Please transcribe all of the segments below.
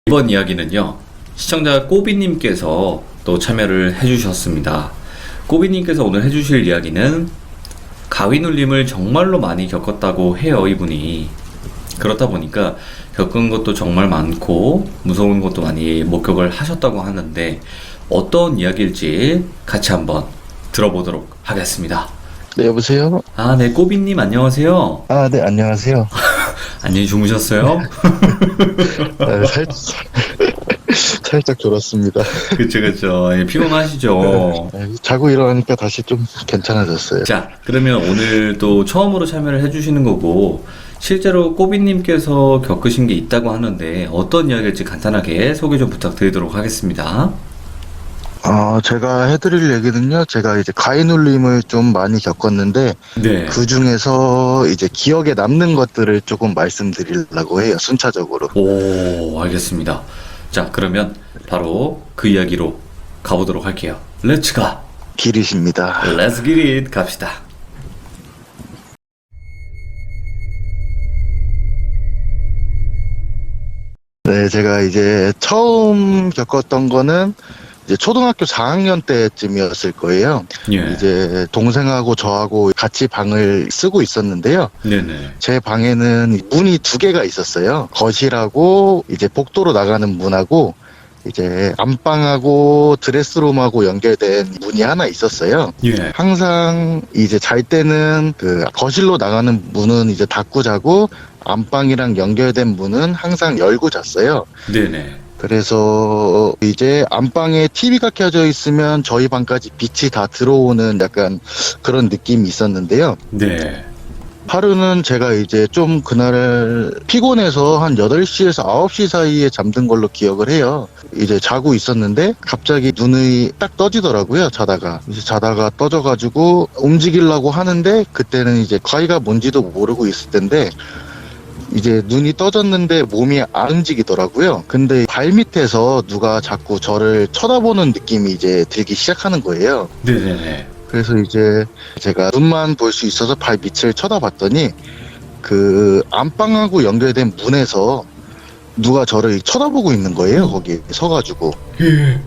이번 이야기는요, 시청자 꼬비님께서 또 참여를 해주셨습니다. 꼬비님께서 오늘 해주실 이야기는 가위 눌림을 정말로 많이 겪었다고 해요, 이분이. 그렇다 보니까 겪은 것도 정말 많고 무서운 것도 많이 목격을 하셨다고 하는데 어떤 이야기일지 같이 한번 들어보도록 하겠습니다. 네, 여보세요? 아, 네, 꼬비님 안녕하세요. 아, 네, 안녕하세요. 안녕히 주무셨어요? 아, 살짝 졸았습니다. 그쵸. 예, 피곤하시죠? 자고 일어나니까 다시 좀 괜찮아졌어요. 자, 그러면 오늘 또 처음으로 참여를 해주시는 거고, 실제로 꼬비님께서 겪으신 게 있다고 하는데, 어떤 이야기일지 간단하게 소개 좀 부탁드리도록 하겠습니다. 제가 해드릴 얘기는요, 제가 이제 가위 눌림을 좀 많이 겪었는데, 네. 그 중에서 이제 기억에 남는 것들을 조금 말씀드리려고 해요, 순차적으로. 오, 알겠습니다. 자, 그러면 바로 그 이야기로 가보도록 할게요. 렛츠 가! 길이십니다. Let's get it! 갑시다. 네, 제가 이제 처음 겪었던 거는 이제 초등학교 4학년 때쯤이었을 거예요. 예. 이제 동생하고 저하고 같이 방을 쓰고 있었는데요. 네네. 제 방에는 문이 두 개가 있었어요. 거실하고 이제 복도로 나가는 문하고 이제 안방하고 드레스룸하고 연결된 문이 하나 있었어요. 예. 항상 이제 잘 때는 그 거실로 나가는 문은 이제 닫고 자고 안방이랑 연결된 문은 항상 열고 잤어요. 네네. 그래서 이제 안방에 TV가 켜져 있으면 저희 방까지 빛이 다 들어오는 약간 그런 느낌이 있었는데요. 네. 하루는 제가 이제 좀 그날 피곤해서 한 8시에서 9시 사이에 잠든 걸로 기억을 해요. 이제 자고 있었는데 갑자기 눈이 딱 떠지더라고요, 자다가. 이제 자다가 떠져가지고 움직이려고 하는데 그때는 이제 가위가 뭔지도 모르고 있을 텐데 이제 눈이 떠졌는데 몸이 안 움직이더라고요. 근데 발 밑에서 누가 자꾸 저를 쳐다보는 느낌이 이제 들기 시작하는 거예요. 네네네. 그래서 이제 제가 눈만 볼 수 있어서 발 밑을 쳐다봤더니 그 안방하고 연결된 문에서 누가 저를 쳐다보고 있는 거예요. 거기 서가지고. 예.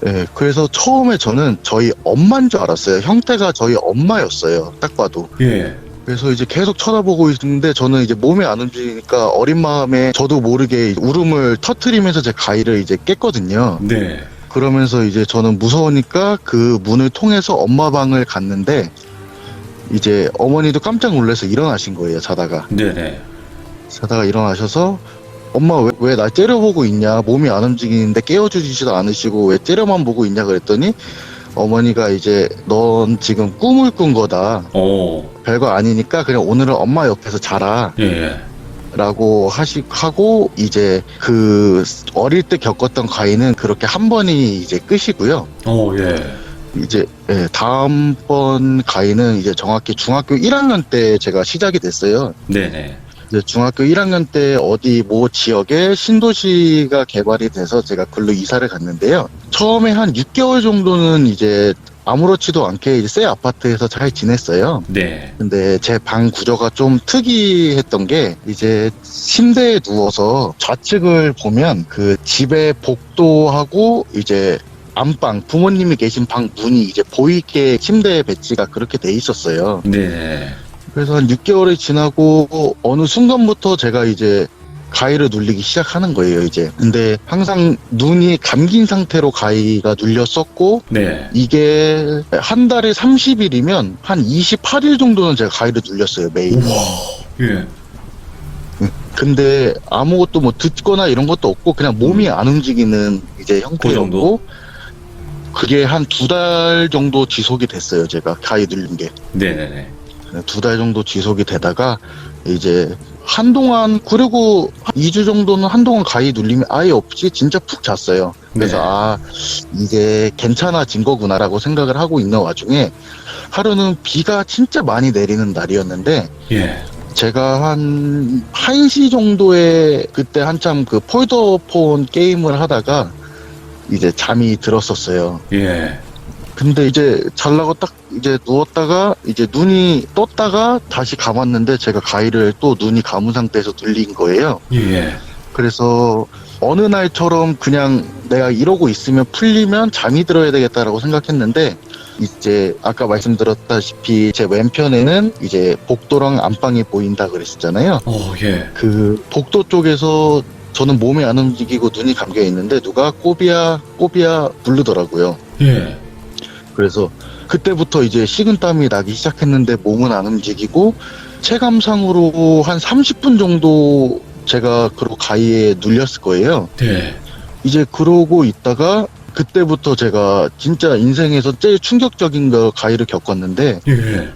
예, 그래서 처음에 저는 저희 엄마인 줄 알았어요. 형태가 저희 엄마였어요. 딱 봐도. 예. 그래서 이제 계속 쳐다보고 있는데 저는 이제 몸이 안 움직이니까 어린 마음에 저도 모르게 울음을 터트리면서 제 가위를 이제 깼거든요. 네. 그러면서 이제 저는 무서우니까 그 문을 통해서 엄마 방을 갔는데 이제 어머니도 깜짝 놀라서 일어나신 거예요, 자다가. 네네. 자다가 일어나셔서 엄마 왜 날 째려보고 있냐, 몸이 안 움직이는데 깨워주지도 않으시고 왜 째려만 보고 있냐 그랬더니 어머니가 이제 넌 지금 꿈을 꾼 거다. 오. 별거 아니니까 그냥 오늘은 엄마 옆에서 자라. 예. 라고 하고 이제 그 어릴 때 겪었던 가위는 그렇게 한 번이 이제 끝이고요. 오, 예. 이제 다음번 가위는 이제 정확히 중학교 1학년 때 제가 시작이 됐어요. 네네. 이제 중학교 1학년 때 어디 모 지역에 신도시가 개발이 돼서 제가 글로 이사를 갔는데요. 처음에 한 6개월 정도는 이제 아무렇지도 않게 이제 새 아파트에서 잘 지냈어요. 네. 근데 제 방 구조가 좀 특이했던 게 이제 침대에 누워서 좌측을 보면 그 집의 복도하고 이제 안방 부모님이 계신 방 문이 이제 보이게 침대 배치가 그렇게 돼 있었어요. 네. 그래서 한 6개월이 지나고 어느 순간부터 제가 이제 가위를 눌리기 시작하는 거예요, 이제. 근데 항상 눈이 감긴 상태로 가위가 눌렸었고, 네. 이게 한 달에 30일이면 한 28일 정도는 제가 가위를 눌렸어요, 매일. 우와. 예. 근데 아무것도 뭐 듣거나 이런 것도 없고, 그냥 몸이 안 움직이는 이제 정도? 형태였고, 그게 한 2달 정도 지속이 됐어요, 제가 가위 눌린 게. 네네네. 2달 정도 지속이 되다가 이제 한동안 그리고 한 2주 정도는 한동안 가위 눌림이 아예 없이 진짜 푹 잤어요. 그래서 네. 이게 괜찮아진 거구나라고 생각을 하고 있는 와중에 하루는 비가 진짜 많이 내리는 날이었는데 예. 제가 한 1시 정도에 그때 한참 그 폴더폰 게임을 하다가 이제 잠이 들었었어요. 예. 근데 이제 잘라고 딱 이제 누웠다가 이제 눈이 떴다가 다시 감았는데 제가 가위를 또 눈이 감은 상태에서 눌린 거예요. 예. 그래서 어느 날처럼 그냥 내가 이러고 있으면 풀리면 잠이 들어야 되겠다라고 생각했는데, 이제 아까 말씀드렸다시피 제 왼편에는 이제 복도랑 안방이 보인다 그랬었잖아요. 예. 그 복도 쪽에서 저는 몸이 안 움직이고 눈이 감겨 있는데 누가 꼬비야 꼬비야 부르더라고요. 예. 그래서 그때부터 이제 식은땀이 나기 시작했는데 몸은 안 움직이고, 체감상으로 한 30분 정도 제가 그러고 가위에 눌렸을 거예요. 네. 이제 그러고 있다가 그때부터 제가 진짜 인생에서 제일 충격적인 거 가위를 겪었는데, 예.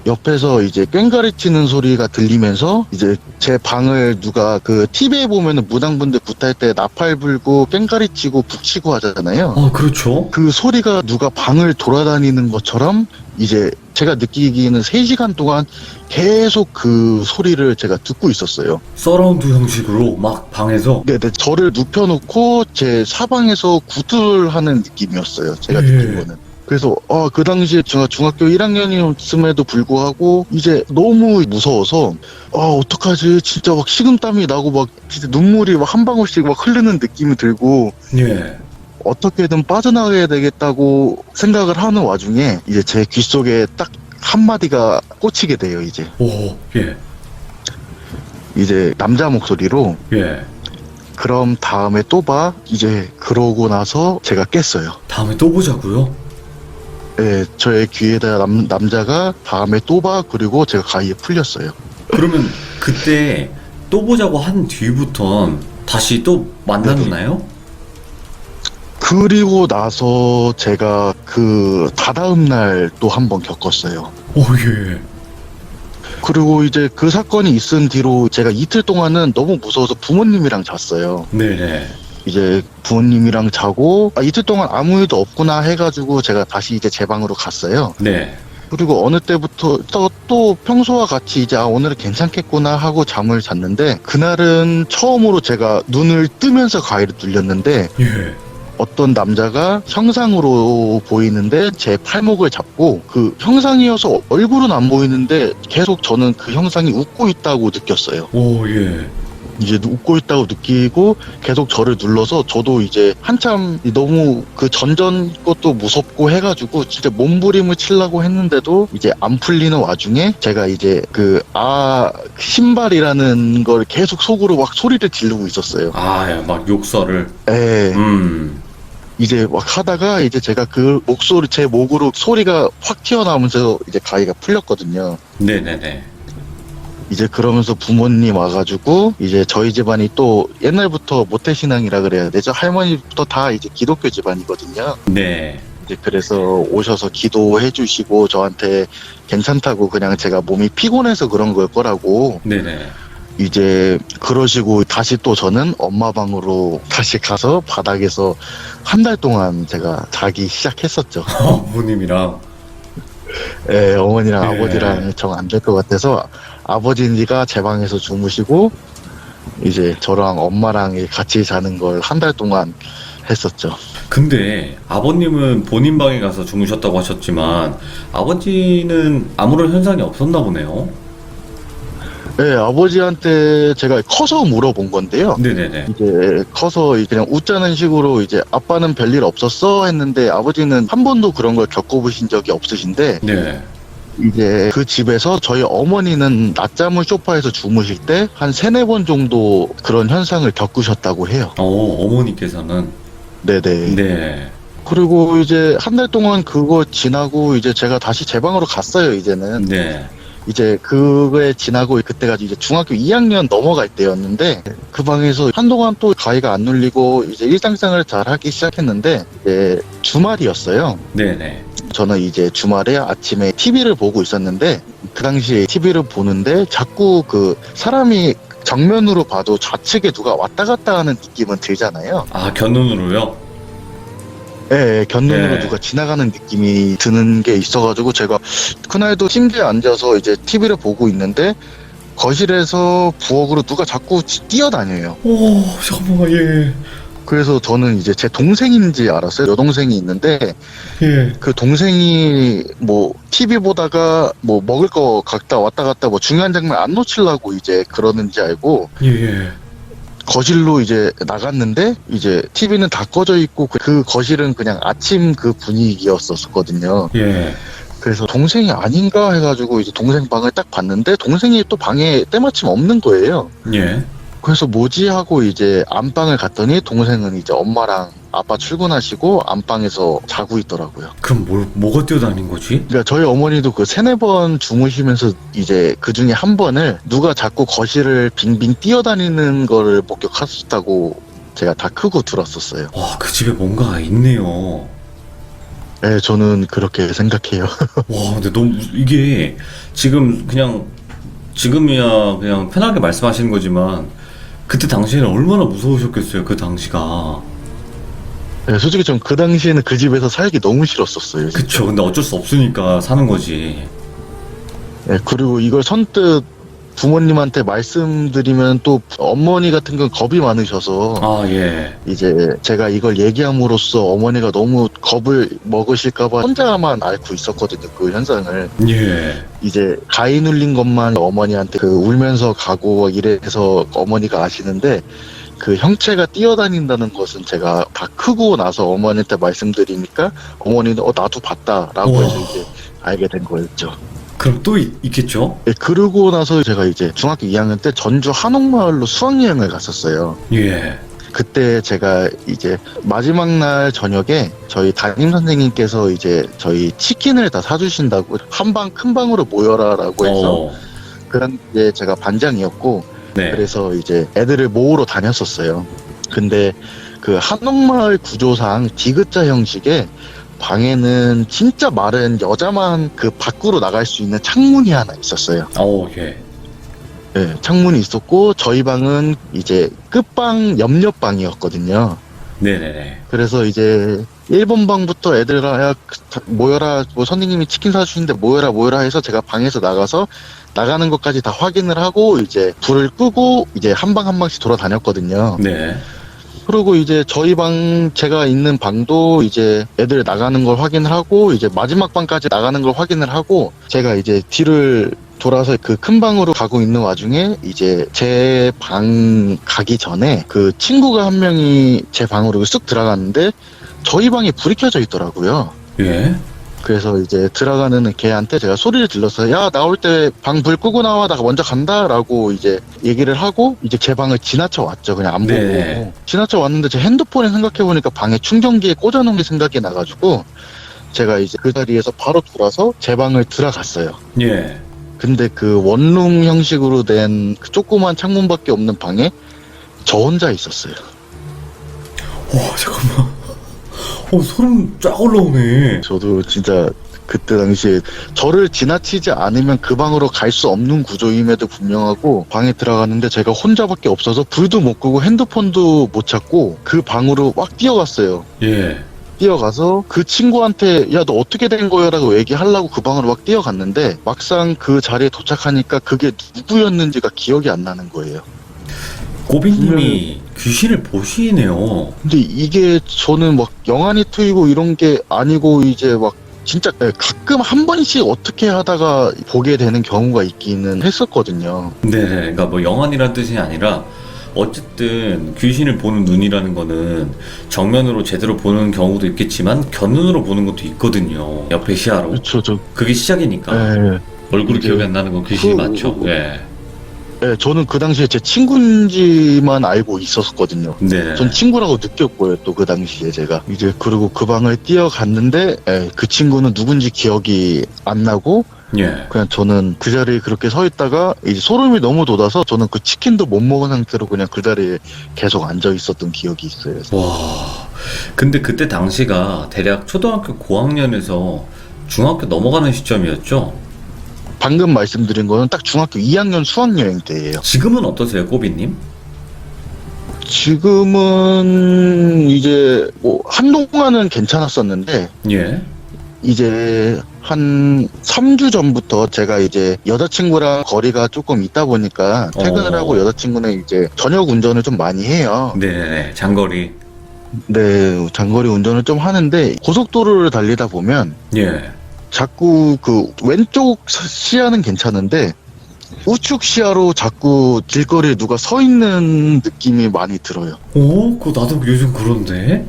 옆에서 이제 꽹가리 치는 소리가 들리면서 이제 제 방을 누가 그 TV에 보면은 무당분들 굿할 때 나팔 불고 꽹가리 치고 북치고 하잖아요. 그렇죠. 그 소리가 누가 방을 돌아다니는 것처럼 이제 제가 느끼기에는 3시간 동안 계속 그 소리를 제가 듣고 있었어요. 서라운드 형식으로 막 방에서. 네네, 저를 눕혀놓고 제 사방에서 구슬하는 느낌이었어요. 제가 느낀 거는. 그래서 그 당시에 제가 중학교 1학년이었음에도 불구하고 이제 너무 무서워서 어떡하지, 진짜 막 식은땀이 나고 막 진짜 눈물이 막 한 방울씩 막 흐르는 느낌이 들고, 예. 어떻게든 빠져나가야 되겠다고 생각을 하는 와중에 이제 제 귀 속에 딱 한마디가 꽂히게 돼요. 예. 이제 남자 목소리로, 예. 그럼 다음에 또 봐. 이제 그러고 나서 제가 깼어요. 다음에 또 보자고요? 예, 저의 귀에다 남자가 다음에 또 봐. 그리고 제가 가위에 풀렸어요. 그러면 그때 또 보자고 한 뒤부턴 다시 또 만났나요? 그리고 나서 제가 그 다다음 날 또 한 번 겪었어요. 예. 그리고 이제 그 사건이 있은 뒤로 제가 이틀 동안은 너무 무서워서 부모님이랑 잤어요. 네네. 이제 부모님이랑 자고 이틀 동안 아무 일도 없구나 해가지고 제가 다시 이제 제 방으로 갔어요. 네. 그리고 어느 때부터 또 평소와 같이 이제 오늘은 괜찮겠구나 하고 잠을 잤는데, 그날은 처음으로 제가 눈을 뜨면서 가위를 눌렸는데, 예. 어떤 남자가 형상으로 보이는데 제 팔목을 잡고, 그 형상이어서 얼굴은 안 보이는데 계속 저는 그 형상이 웃고 있다고 느꼈어요. 예. 이제 웃고 있다고 느끼고 계속 저를 눌러서, 저도 이제 한참 너무 그 전전 것도 무섭고 해가지고 진짜 몸부림을 치려고 했는데도 이제 안 풀리는 와중에 제가 이제 신발이라는 걸 계속 속으로 막 소리를 지르고 있었어요. 예, 막 욕설을. 예. 이제 막 하다가 이제 제가 그 제 목으로 소리가 확 튀어나오면서 이제 가위가 풀렸거든요. 네네네. 이제 그러면서 부모님 와가지고, 이제 저희 집안이 또 옛날부터 모태신앙이라 그래야 되죠. 할머니부터 다 이제 기독교 집안이거든요. 네. 이제 그래서 오셔서 기도해 주시고 저한테 괜찮다고, 그냥 제가 몸이 피곤해서 그런 걸 거라고 네네. 이제 그러시고, 다시 또 저는 엄마 방으로 다시 가서 바닥에서 한 달 동안 제가 자기 시작했었죠. 부모님이랑. 예, 어머니랑 네. 아버지랑 정 안 될 것 같아서 아버지가 제 방에서 주무시고 이제 저랑 엄마랑 같이 자는 걸 한 달 동안 했었죠. 근데 아버님은 본인 방에 가서 주무셨다고 하셨지만 아버지는 아무런 현상이 없었나 보네요. 네, 아버지한테 제가 커서 물어본 건데요. 네네네. 이제 커서 그냥 웃자는 식으로 이제 아빠는 별일 없었어 했는데, 아버지는 한 번도 그런 걸 겪어보신 적이 없으신데, 네. 이제 그 집에서 저희 어머니는 낮잠을 소파에서 주무실 때 한 3-4번 정도 그런 현상을 겪으셨다고 해요. 어머니께서는. 네네. 네. 그리고 이제 한 달 동안 그거 지나고 이제 제가 다시 제 방으로 갔어요, 이제는. 네. 이제 그거에 지나고 그때가 이제 중학교 2학년 넘어갈 때였는데, 그 방에서 한동안 또 가위가 안 눌리고 이제 일상생활을 잘 하기 시작했는데, 이제 주말이었어요. 네네. 저는 이제 주말에 아침에 TV를 보고 있었는데, 그 당시에 TV를 보는데 자꾸 그 사람이 정면으로 봐도 좌측에 누가 왔다 갔다 하는 느낌은 들잖아요. 견눈으로요? 예, 견눈으로 네. 누가 지나가는 느낌이 드는 게 있어가지고, 제가 그날도 침대에 앉아서 이제 TV를 보고 있는데 거실에서 부엌으로 누가 자꾸 뛰어다녀요. 잠깐만, 예. 그래서 저는 이제 제 동생인지 알았어요. 여동생이 있는데, 예. 그 동생이 뭐 TV 보다가 뭐 먹을 거 갖다 왔다 갔다 뭐 중요한 장면 안 놓치려고 이제 그러는지 알고, 예. 거실로 이제 나갔는데 이제 TV는 다 꺼져 있고 그 거실은 그냥 아침 그 분위기였었거든요. 예. 그래서 동생이 아닌가 해가지고 이제 동생 방을 딱 봤는데 동생이 또 방에 때마침 없는 거예요. 예. 그래서 뭐지 하고 이제 안방을 갔더니 동생은 이제 엄마랑 아빠 출근하시고 안방에서 자고 있더라고요. 그럼 뭐가 뛰어다닌 거지? 그러니까 저희 어머니도 그 세네 번 주무시면서 이제 그 중에 한 번을 누가 자꾸 거실을 빙빙 뛰어다니는 거를 목격하셨다고 제가 다 크고 들었었어요. 와, 그 집에 뭔가 있네요. 네, 저는 그렇게 생각해요. 와, 근데 너무 이게 지금 그냥 지금이야 그냥 편하게 말씀하시는 거지만 그때 당시에는 얼마나 무서우셨겠어요, 그 당시가. 네, 솔직히 전 그 당시에는 그 집에서 살기 너무 싫었었어요. 진짜. 그쵸. 근데 어쩔 수 없으니까 사는 거지. 네, 그리고 이걸 선뜻 부모님한테 말씀드리면 또 어머니 같은 건 겁이 많으셔서 아, 예. 이제 제가 이걸 얘기함으로써 어머니가 너무 겁을 먹으실까봐 혼자만 앓고 있었거든요, 그 현상을. 예. 이제 가위 눌린 것만 어머니한테 그 울면서 가고 이래서 어머니가 아시는데 그 형체가 뛰어다닌다는 것은 제가 다 크고 나서 어머니한테 말씀드리니까 어머니는 나도 봤다라고 우와. 해서 이제 알게 된 거였죠. 그럼 또 있겠죠? 네, 그러고 나서 제가 이제 중학교 2학년 때 전주 한옥마을로 수학여행을 갔었어요. 예. 그때 제가 이제 마지막 날 저녁에 저희 담임 선생님께서 이제 저희 치킨을 다 사주신다고 한 방 큰 방으로 모여라라고 해서 어. 그 당시에 제가 반장이었고 네. 그래서 이제 애들을 모으러 다녔었어요. 근데 그 한옥마을 구조상 디귿자 형식의 방에는 진짜 마른 여자만 그 밖으로 나갈 수 있는 창문이 하나 있었어요. 예. 네, 창문이 있었고 저희 방은 이제 끝방 옆옆방이었거든요. 네네네. 그래서 이제 1번 방부터 애들아 야, 모여라, 뭐 선생님이 치킨 사주시는데 모여라 해서 제가 방에서 나가서 나가는 것까지 다 확인을 하고 이제 불을 끄고 이제 한 방 한 방씩 돌아다녔거든요. 네. 그리고 이제 저희 방 제가 있는 방도 이제 애들 나가는 걸 확인을 하고 이제 마지막 방까지 나가는 걸 확인을 하고 제가 이제 뒤를 돌아서 그 큰 방으로 가고 있는 와중에 이제 제 방 가기 전에 그 친구가 한 명이 제 방으로 쑥 들어갔는데 저희 방에 불이 켜져 있더라고요. 예. 그래서 이제 들어가는 걔한테 제가 소리를 질러서 야 나올 때 방 불 끄고 나와 나 먼저 간다라고 이제 얘기를 하고 이제 제 방을 지나쳐 왔죠. 그냥 안 보고 네. 지나쳐 왔는데 제 핸드폰에 생각해보니까 방에 충전기에 꽂아놓은 게 생각이 나가지고 제가 이제 그 자리에서 바로 돌아서 제 방을 들어갔어요. 예. 근데 그 원룸 형식으로 된 그 조그만 창문밖에 없는 방에 저 혼자 있었어요. 와, 잠깐만. 소름 쫙 올라오네. 저도 진짜 그때 당시에 저를 지나치지 않으면 그 방으로 갈 수 없는 구조임에도 분명하고 방에 들어갔는데 제가 혼자밖에 없어서 불도 못 끄고 핸드폰도 못 찾고 그 방으로 막 뛰어갔어요. 예. 뛰어가서 그 친구한테 야 너 어떻게 된 거야 라고 얘기하려고 그 방으로 막 뛰어갔는데 막상 그 자리에 도착하니까 그게 누구였는지가 기억이 안 나는 거예요. 꼬비님이 귀신을 보시네요. 근데 이게 저는 막 영안이 트이고 이런 게 아니고 이제 막 진짜 가끔 한 번씩 어떻게 하다가 보게 되는 경우가 있기는 했었거든요. 네네. 그러니까 뭐 영안이란 뜻이 아니라 어쨌든 귀신을 보는 눈이라는 거는 정면으로 제대로 보는 경우도 있겠지만 견눈으로 보는 것도 있거든요. 옆에 시야로. 그렇죠. 그게 시작이니까. 예. 얼굴이 이게 기억이 안 나는 건 귀신이 맞죠. 예. 예, 저는 그 당시에 제 친구인지만 알고 있었거든요. 네. 전 친구라고 느꼈고요, 또 그 당시에 제가. 이제, 그리고 그 방을 뛰어갔는데, 그 친구는 누군지 기억이 안 나고, 예. 그냥 저는 그 자리에 그렇게 서 있다가, 이제 소름이 너무 돋아서 저는 그 치킨도 못 먹은 상태로 그냥 그 자리에 계속 앉아 있었던 기억이 있어요. 와. 근데 그때 당시가 대략 초등학교 고학년에서 중학교 넘어가는 시점이었죠? 방금 말씀드린 거는 딱 중학교 2학년 수학여행 때예요. 지금은 어떠세요, 꼬비님? 지금은 이제 뭐 한동안은 괜찮았었는데, 예. 이제 한 3주 전부터 제가 이제 여자친구랑 거리가 조금 있다 보니까 퇴근을 하고 여자친구는 이제 저녁 운전을 좀 많이 해요. 네네네. 장거리. 네, 장거리 운전을 좀 하는데 고속도로를 달리다 보면 예. 자꾸 그 왼쪽 시야는 괜찮은데 우측 시야로 자꾸 길거리에 누가 서 있는 느낌이 많이 들어요. 오, 그거 나도 요즘 그런데?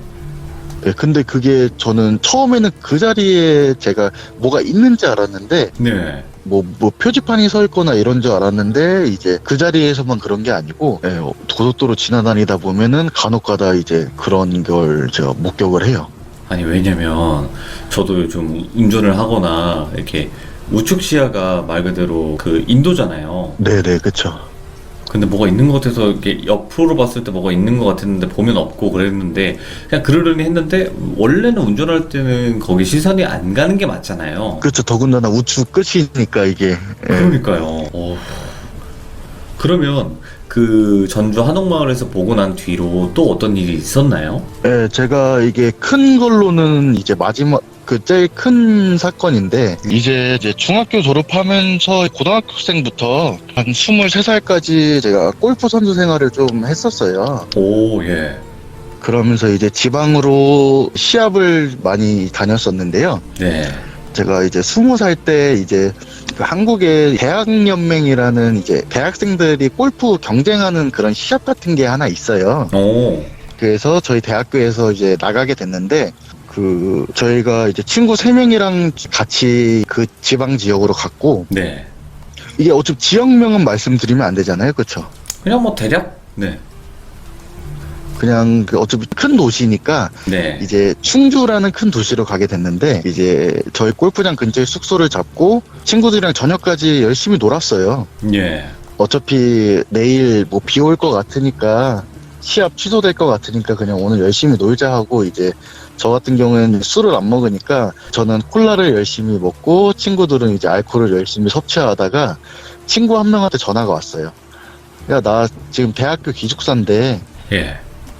네, 근데 그게 저는 처음에는 그 자리에 제가 뭐가 있는지 알았는데 네. 뭐 표지판이 서 있거나 이런 줄 알았는데 이제 그 자리에서만 그런 게 아니고 예, 고속도로 지나다니다 보면은 간혹가다 이제 그런 걸 제가 목격을 해요. 아니, 왜냐면 저도 요즘 운전을 하거나 이렇게 우측 시야가 말 그대로 그 인도잖아요. 네네, 그쵸. 근데 뭐가 있는 것 같아서 이렇게 옆으로 봤을 때 뭐가 있는 것 같았는데 보면 없고 그랬는데 그냥 그러려니 했는데 원래는 운전할 때는 거기 시선이 안 가는 게 맞잖아요. 그쵸. 더군다나 우측 끝이니까 이게. 예. 그러니까요. 그러면 그 전주 한옥마을에서 보고 난 뒤로 또 어떤 일이 있었나요? 예, 제가 이게 큰 걸로는 이제 마지막 그 제일 큰 사건인데 이제 중학교 졸업하면서 고등학생부터 한 23살까지 제가 골프 선수 생활을 좀 했었어요. 오, 예. 그러면서 이제 지방으로 시합을 많이 다녔었는데요. 네. 제가 이제 20살 때 이제 그 한국의 대학연맹이라는 이제 대학생들이 골프 경쟁하는 그런 시합 같은 게 하나 있어요. 오, 그래서 저희 대학교에서 이제 나가게 됐는데 그 저희가 이제 친구 3명이랑 같이 그 지방 지역으로 갔고 네. 이게 어차피 지역명은 말씀드리면 안 되잖아요. 그쵸? 그냥 뭐 대략? 네. 그냥 그 어차피 큰 도시니까 네. 이제 충주라는 큰 도시로 가게 됐는데 이제 저희 골프장 근처에 숙소를 잡고 친구들이랑 저녁까지 열심히 놀았어요. 예. 어차피 내일 뭐 비 올 것 같으니까 시합 취소될 것 같으니까 그냥 오늘 열심히 놀자 하고 이제 저 같은 경우에는 술을 안 먹으니까 저는 콜라를 열심히 먹고 친구들은 이제 알코올을 열심히 섭취하다가 친구 한 명한테 전화가 왔어요. 야, 나 지금 대학교 기숙사인데 예.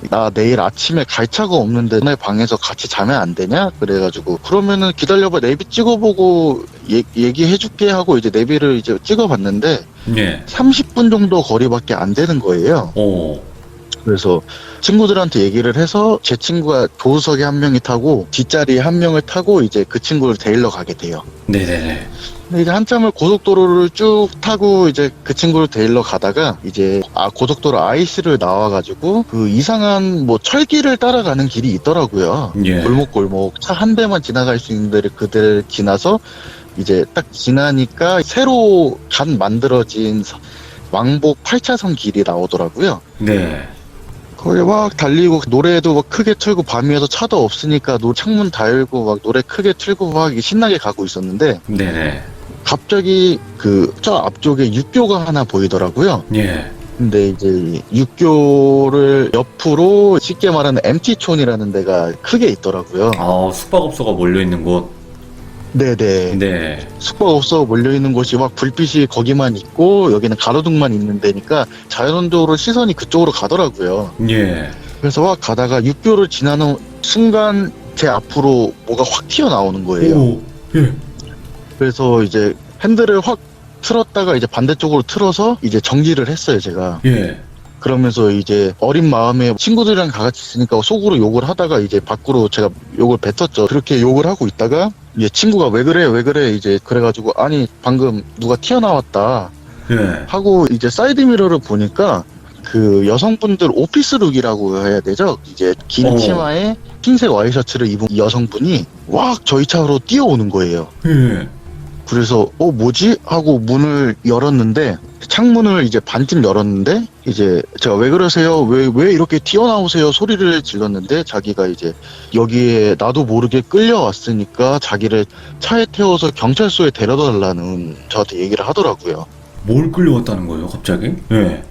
나 내일 아침에 갈 차가 없는데 너네 방에서 같이 자면 안 되냐? 그래가지고 그러면은 기다려봐 내비 찍어보고 얘기해줄게 하고 이제 내비를 이제 찍어봤는데 예. 30분 정도 거리밖에 안 되는 거예요. 오. 그래서 친구들한테 얘기를 해서 제 친구가 조수석에 한 명이 타고 뒷자리에 한 명을 타고 이제 그 친구를 데리러 가게 돼요. 네네네. 근데 이제 한참을 고속도로를 쭉 타고 이제 그 친구를 데리러 가다가 이제 고속도로 IC를 나와가지고 그 이상한 뭐 철길을 따라가는 길이 있더라고요. 예. 골목골목 차 한 대만 지나갈 수 있는 데를 그대를 지나서 이제 딱 지나니까 새로 간 만들어진 왕복 8차선 길이 나오더라고요. 네. 거기 막 달리고 노래도 막 크게 틀고 밤이어서 차도 없으니까 창문 달고 막 노래 크게 틀고 막 신나게 가고 있었는데 네네. 갑자기 그 저 앞쪽에 육교가 하나 보이더라고요. 예. 근데 이제 육교를 옆으로 쉽게 말하는 MT촌이라는 데가 크게 있더라고요. 숙박업소가 몰려있는 곳. 네네. 네. 숙박업소 몰려있는 곳이 막 불빛이 거기만 있고 여기는 가로등만 있는 데니까 자연적으로 시선이 그쪽으로 가더라고요. 예. 그래서 막 가다가 육교를 지나는 순간 제 앞으로 뭐가 확 튀어나오는 거예요. 오. 예. 그래서 이제 핸들을 확 틀었다가 이제 반대쪽으로 틀어서 이제 정지를 했어요, 제가. 예. 그러면서 이제 어린 마음에 친구들이랑 다 같이 있으니까 속으로 욕을 하다가 이제 밖으로 제가 욕을 뱉었죠. 그렇게 욕을 하고 있다가 이제 친구가 왜 그래 이제 그래가지고 아니 방금 누가 튀어나왔다 예. 하고 이제 사이드미러를 보니까 그 여성분들 오피스룩이라고 해야 되죠. 이제 긴 치마에 흰색 와이셔츠를 입은 여성분이 왁 저희 차로 뛰어오는 거예요. 예. 그래서 뭐지? 하고 문을 열었는데 창문을 이제 반쯤 열었는데 이제 제가 왜 그러세요? 왜 이렇게 튀어나오세요? 소리를 질렀는데 자기가 이제 여기에 나도 모르게 끌려왔으니까 자기를 차에 태워서 경찰서에 데려다 달라는 저한테 얘기를 하더라고요. 뭘 끌려왔다는 거예요, 갑자기? 예.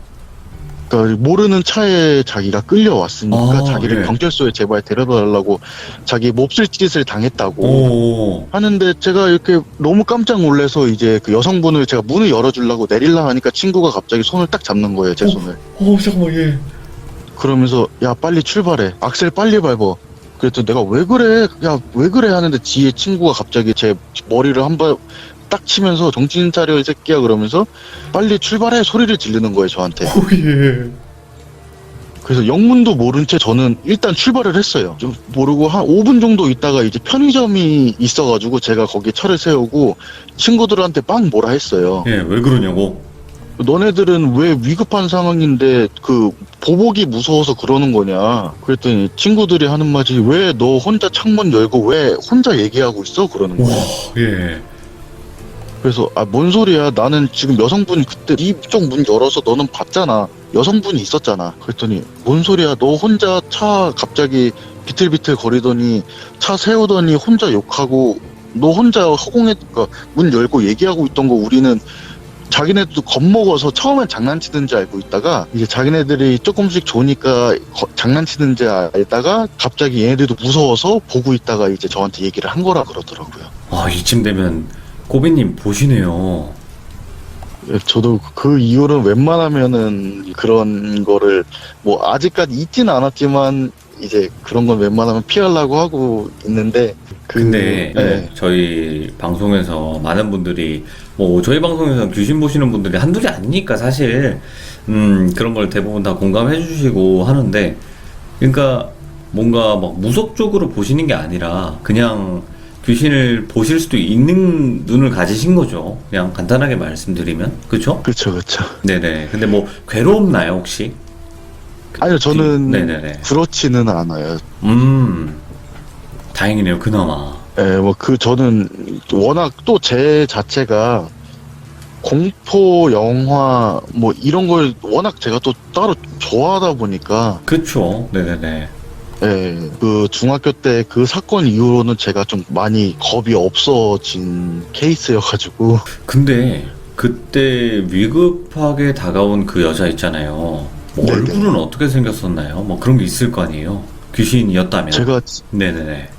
그러니까 모르는 차에 자기가 끌려왔으니까 자기를 예. 경찰서에 제발 데려다 달라고 자기 몹쓸 짓을 당했다고 오. 하는데 제가 이렇게 너무 깜짝 놀라서 이제 그 여성분을 제가 문을 열어주려고 내리려 하니까 친구가 갑자기 손을 딱 잡는 거예요, 제 손을. 잠깐만, 예. 그러면서 야 빨리 출발해, 악셀 빨리 밟어. 그랬더니 내가 왜 그래, 야 왜 그래 하는데 뒤에 친구가 갑자기 제 머리를 한 번 딱 치면서 정신 차려 이 새끼야 그러면서 빨리 출발해 소리를 지르는 거예요, 저한테. 오, 예. 그래서 영문도 모른 채 저는 일단 출발을 했어요. 좀 모르고 한 5분 정도 있다가 이제 편의점이 있어가지고 제가 거기 차를 세우고 친구들한테 막 뭐라 했어요. 예, 왜 그러냐고? 너네들은 왜 위급한 상황인데 그 보복이 무서워서 그러는 거냐. 그랬더니 친구들이 하는 말이 왜 너 혼자 창문 열고 왜 혼자 얘기하고 있어? 그러는 와, 거야. 예. 그래서 뭔 소리야. 나는 지금 여성분 그때 이쪽 문 열어서 너는 봤잖아. 여성분이 있었잖아. 그랬더니 뭔 소리야. 너 혼자 차 갑자기 비틀비틀 거리더니 차 세우더니 혼자 욕하고 너 혼자 허공에 문 열고 얘기하고 있던 거 우리는 자기네들도 겁먹어서 처음엔 장난치는 줄 알고 있다가 이제 자기네들이 조금씩 좋으니까 장난치는 줄 알다가 갑자기 얘네들도 무서워서 보고 있다가 이제 저한테 얘기를 한 거라 그러더라고요. 아, 이쯤 되면 꼬비님 보시네요. 저도 그 이후로 웬만하면은 그런 거를 뭐 아직까지 있지는 않았지만 이제 그런 건 웬만하면 피하려고 하고 있는데 근데 네. 저희 방송에서 많은 분들이 뭐 저희 방송에서 귀신 보시는 분들이 한둘이 아니니까 사실 그런 걸 대부분 다 공감해 주시고 하는데, 그러니까 뭔가 막 무속적으로 보시는 게 아니라 그냥 귀신을 보실 수도 있는 눈을 가지신 거죠. 그냥 간단하게 말씀드리면. 그쵸? 그렇죠, 그렇죠. 네네. 근데 뭐 괴롭나요 혹시? 아니요, 저는 네네네. 그렇지는 않아요. 다행이네요, 그나마. 예, 뭐 저는 워낙 또 제 자체가 공포 영화 뭐 이런 걸 워낙 제가 또 따로 좋아하다 보니까 그쵸. 네네네. 예, 그 중학교 때 그 사건 이후로는 제가 좀 많이 겁이 없어진 케이스여가지고 근데 그때 위급하게 다가온 그 여자 있잖아요. 뭐 네네. 얼굴은 어떻게 생겼었나요? 뭐 그런 게 있을 거 아니에요? 귀신이었다면. 제가 네네네.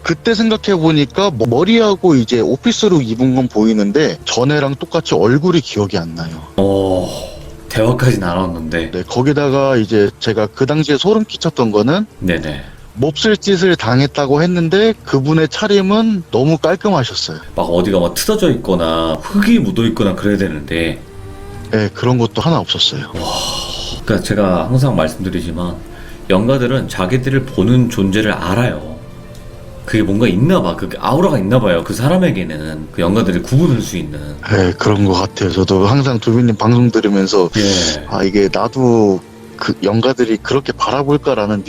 그때 생각해 보니까 머리하고 이제 오피스룩 입은 건 보이는데 전에랑 똑같이 얼굴이 기억이 안 나요. 대화까지 나눴는데. 네, 거기다가 이제 제가 그 당시에 소름 끼쳤던 거는 네네. 몹쓸 짓을 당했다고 했는데 그분의 차림은 너무 깔끔하셨어요. 막 어디가 막 틀어져 있거나 흙이 묻어 있거나 그래야 되는데. 네, 그런 것도 하나 없었어요. 그러니까 제가 항상 말씀드리지만 영가들은 자기들을 보는 존재를 알아요. 그게 뭔가 있나 봐. 그 아우라가 있나 봐요. 그 사람에게는 그 영가들이 구분할 수 있는. 네, 그런 것 같아요. 저도 항상 두비님 방송 들으면서 예. 이게 나도 그 영가들이 그렇게 바라볼까라는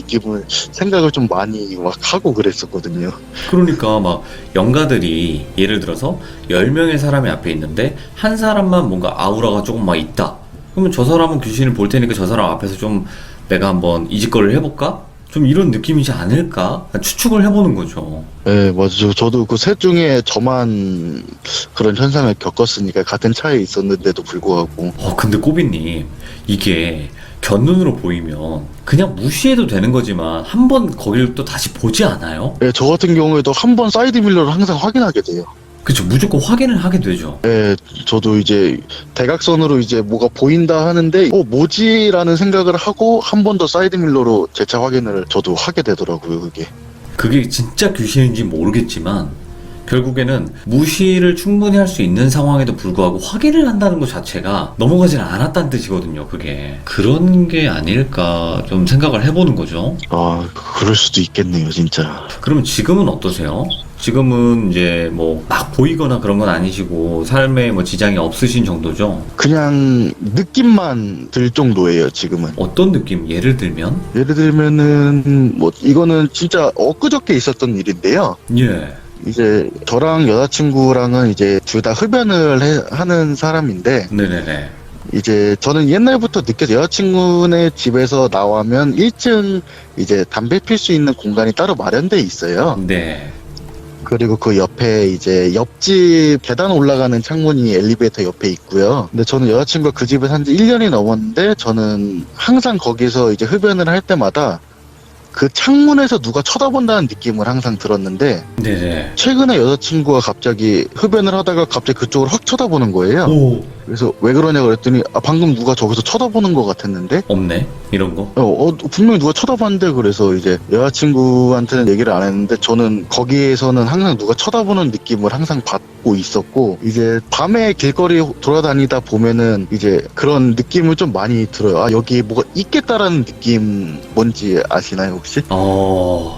생각을 좀 많이 막 하고 그랬었거든요. 그러니까 막 영가들이 예를 들어서 10명의 사람이 앞에 있는데 한 사람만 뭔가 아우라가 조금 막 있다. 그러면 저 사람은 귀신을 볼 테니까 저 사람 앞에서 좀 내가 한번 이짓거리를 해볼까? 좀 이런 느낌이지 않을까? 추측을 해보는 거죠. 네, 맞아요. 저도 그 셋 중에 저만 그런 현상을 겪었으니까 같은 차에 있었는데도 불구하고. 근데 꼬비님, 이게 곁눈으로 보이면 그냥 무시해도 되는 거지만 한 번 거길 또 다시 보지 않아요? 네, 저 같은 경우에도 한 번 사이드 밀러를 항상 확인하게 돼요. 그쵸, 무조건 확인을 하게 되죠. 네, 저도 이제 대각선으로 이제 뭐가 보인다 하는데 뭐지라는 생각을 하고 한 번 더 사이드 밀러로 제 차 확인을 저도 하게 되더라고요. 그게 진짜 귀신인지 모르겠지만 결국에는 무시를 충분히 할 수 있는 상황에도 불구하고 확인을 한다는 것 자체가 넘어가질 않았다는 뜻이거든요. 그게 그런 게 아닐까 좀 생각을 해보는 거죠. 그럴 수도 있겠네요, 진짜. 그러면 지금은 어떠세요? 지금은 이제 뭐 막 보이거나 그런 건 아니시고 삶에 뭐 지장이 없으신 정도죠? 그냥 느낌만 들 정도예요, 지금은. 어떤 느낌? 예를 들면? 예를 들면은 뭐 이거는 진짜 엊그저께 있었던 일인데요. 예. 이제 저랑 여자친구랑은 이제 둘 다 흡연을 하는 사람인데 네네네. 이제 저는 옛날부터 느껴서 여자친구네 집에서 나오면 1층 이제 담배 필 수 있는 공간이 따로 마련돼 있어요. 네. 그리고 그 옆에 이제 옆집 계단 올라가는 창문이 엘리베이터 옆에 있고요. 근데 저는 여자친구가 그 집에 산 지 1년이 넘었는데 저는 항상 거기서 이제 흡연을 할 때마다 그 창문에서 누가 쳐다본다는 느낌을 항상 들었는데 네네. 최근에 여자친구가 갑자기 흡연을 하다가 갑자기 그쪽을 확 쳐다보는 거예요. 오. 그래서 왜 그러냐 그랬더니 방금 누가 저기서 쳐다보는 것 같았는데 없네? 이런 거? 분명히 누가 쳐다봤는데 그래서 이제 여자친구한테는 얘기를 안 했는데 저는 거기에서는 항상 누가 쳐다보는 느낌을 항상 받고 있었고 이제 밤에 길거리 돌아다니다 보면은 이제 그런 느낌을 좀 많이 들어요. 여기 뭐가 있겠다라는 느낌 뭔지 아시나요 혹시?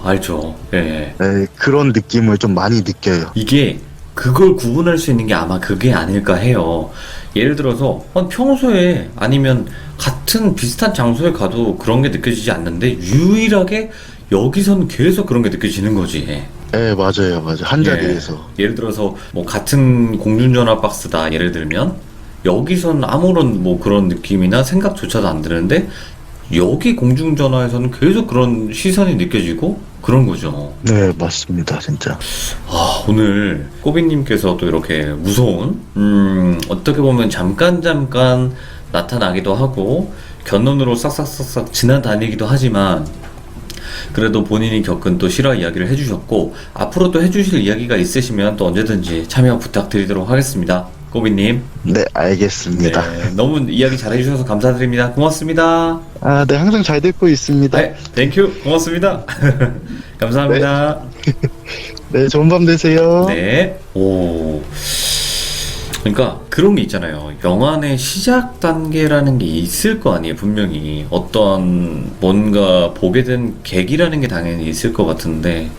알죠. 예. 네, 그런 느낌을 좀 많이 느껴요. 이게 그걸 구분할 수 있는 게 아마 그게 아닐까 해요. 예를 들어서 평소에 아니면 같은 비슷한 장소에 가도 그런 게 느껴지지 않는데 유일하게 여기선 계속 그런 게 느껴지는 거지. 네, 맞아요. 한 자리에서. 예를 들어서 뭐 같은 공중전화 박스다 예를 들면 여기선 아무런 뭐 그런 느낌이나 생각조차도 안 드는데 여기 공중전화에서는 계속 그런 시선이 느껴지고 그런 거죠. 네, 맞습니다. 진짜. 오늘 꼬비님께서 또 이렇게 무서운 어떻게 보면 잠깐 나타나기도 하고 견눈으로 싹싹싹싹 지나다니기도 하지만 그래도 본인이 겪은 또 실화 이야기를 해주셨고 앞으로 또 해주실 이야기가 있으시면 또 언제든지 참여 부탁드리도록 하겠습니다. 꼬비님. 네, 알겠습니다. 네, 너무 이야기 잘해주셔서 감사드립니다. 고맙습니다. 네, 항상 잘 듣고 있습니다. 네, 땡큐. 고맙습니다. 감사합니다. 네, 좋은 밤 되세요. 네. 그러니까 그런 게 있잖아요. 영화의 시작 단계라는 게 있을 거 아니에요. 분명히 어떤 뭔가 보게 된 계기라는 게 당연히 있을 것 같은데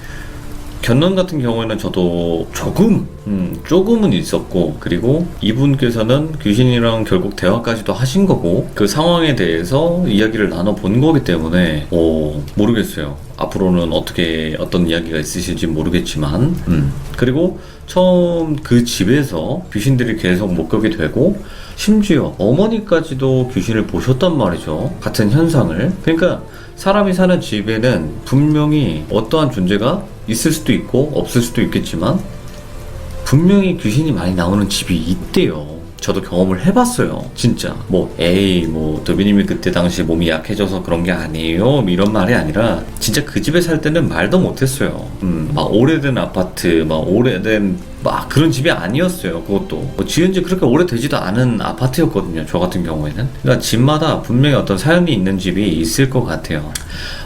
견눈 같은 경우에는 저도 조금은 있었고 그리고 이분께서는 귀신이랑 결국 대화까지도 하신 거고 그 상황에 대해서 이야기를 나눠본 거기 때문에 모르겠어요. 앞으로는 어떤 이야기가 있으실지 모르겠지만 그리고 처음 그 집에서 귀신들이 계속 목격이 되고 심지어 어머니까지도 귀신을 보셨단 말이죠. 같은 현상을. 그러니까 사람이 사는 집에는 분명히 어떠한 존재가 있을 수도 있고 없을 수도 있겠지만 분명히 귀신이 많이 나오는 집이 있대요. 저도 경험을 해봤어요. 진짜 더비님이 그때 당시 몸이 약해져서 그런 게 아니에요 이런 말이 아니라 진짜 그 집에 살 때는 말도 못했어요. 막 오래된 아파트 오래된 그런 집이 아니었어요. 그것도 지은 지 그렇게 오래되지도 않은 아파트였거든요. 저 같은 경우에는. 그러니까 집마다 분명히 어떤 사연이 있는 집이 있을 것 같아요.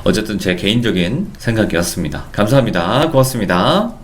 어쨌든 제 개인적인 생각이었습니다. 감사합니다. 고맙습니다.